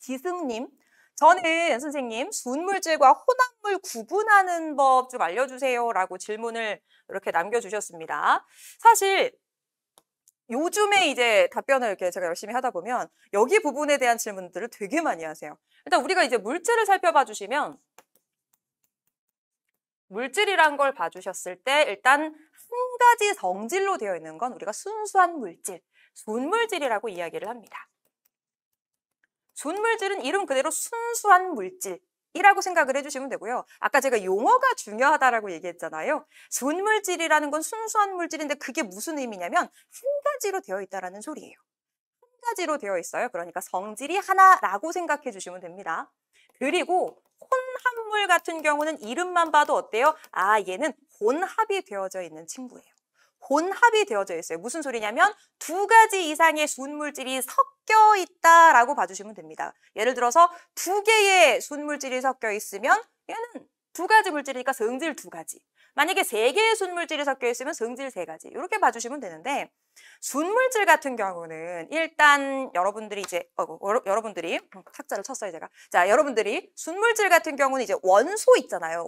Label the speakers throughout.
Speaker 1: 기승님, 저는 선생님 순물질과 혼합물 구분하는 법 좀 알려주세요 라고 질문을 이렇게 남겨주셨습니다. 사실 요즘에 이제 답변을 이렇게 제가 열심히 하다 보면 여기 부분에 대한 질문들을 되게 많이 하세요. 일단 우리가 이제 물질을 살펴봐 주시면 물질이란 걸 봐주셨을 때 일단 한 가지 성질로 되어 있는 건 우리가 순수한 물질, 순물질이라고 이야기를 합니다. 순물질은 이름 그대로 순수한 물질이라고 생각을 해주시면 되고요. 아까 제가 용어가 중요하다라고 얘기했잖아요. 순물질이라는 건 순수한 물질인데 그게 무슨 의미냐면 한 가지로 되어 있다라는 소리예요. 한 가지로 되어 있어요. 그러니까 성질이 하나라고 생각해 주시면 됩니다. 그리고 혼합물 같은 경우는 이름만 봐도 어때요? 아, 얘는 혼합이 되어져 있는 친구예요. 혼합이 되어져 있어요. 무슨 소리냐면 두 가지 이상의 순물질이 섞여 있다라고 봐주시면 됩니다. 예를 들어서 두 개의 순물질이 섞여 있으면 얘는 두 가지 물질이니까 성질 두 가지. 만약에 세 개의 순물질이 섞여 있으면 성질 세 가지. 이렇게 봐주시면 되는데 순물질 같은 경우는 일단 여러분들이 이제 여러분들이 탁자를 쳤어요 제가. 자, 여러분들이 순물질 같은 경우는 이제 원소 있잖아요.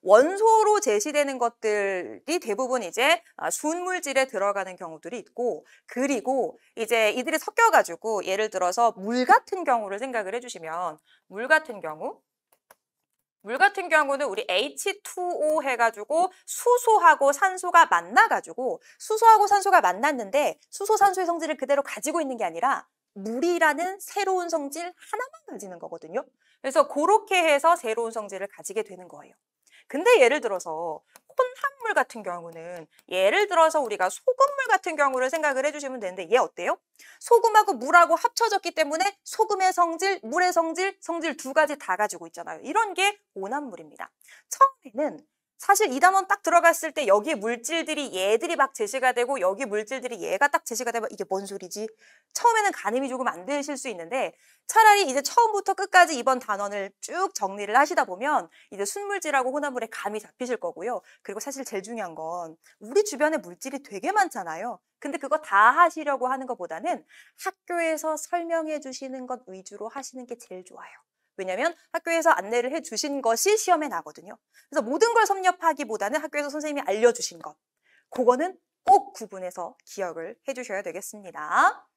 Speaker 1: 원소로 제시되는 것들이 대부분 이제 순물질에 들어가는 경우들이 있고, 그리고 이제 이들이 섞여가지고 예를 들어서 물 같은 경우를 생각을 해주시면 물 같은 경우는 우리 H2O 해가지고 수소하고 산소가 만나가지고 수소하고 산소가 만났는데 수소, 산소의 성질을 그대로 가지고 있는 게 아니라 물이라는 새로운 성질 하나만 가지는 거거든요. 그래서 그렇게 해서 새로운 성질을 가지게 되는 거예요. 근데 예를 들어서 혼합물 같은 경우는 예를 들어서 우리가 소금물 같은 경우를 생각을 해주시면 되는데 얘 어때요? 소금하고 물하고 합쳐졌기 때문에 소금의 성질, 물의 성질 두 가지 다 가지고 있잖아요. 이런 게 혼합물입니다. 처음에는 사실 이 단원 딱 들어갔을 때 여기 물질들이 얘들이 막 제시가 되고 여기 물질들이 얘가 딱 제시가 되면 이게 뭔 소리지? 처음에는 가늠이 조금 안 되실 수 있는데 차라리 이제 처음부터 끝까지 이번 단원을 쭉 정리를 하시다 보면 이제 순물질하고 혼합물의 감이 잡히실 거고요. 그리고 사실 제일 중요한 건 우리 주변에 물질이 되게 많잖아요. 근데 그거 다 하시려고 하는 것보다는 학교에서 설명해 주시는 것 위주로 하시는 게 제일 좋아요. 왜냐면 학교에서 안내를 해주신 것이 시험에 나거든요. 그래서 모든 걸 섭렵하기보다는 학교에서 선생님이 알려주신 것, 그거는 꼭 구분해서 기억을 해주셔야 되겠습니다.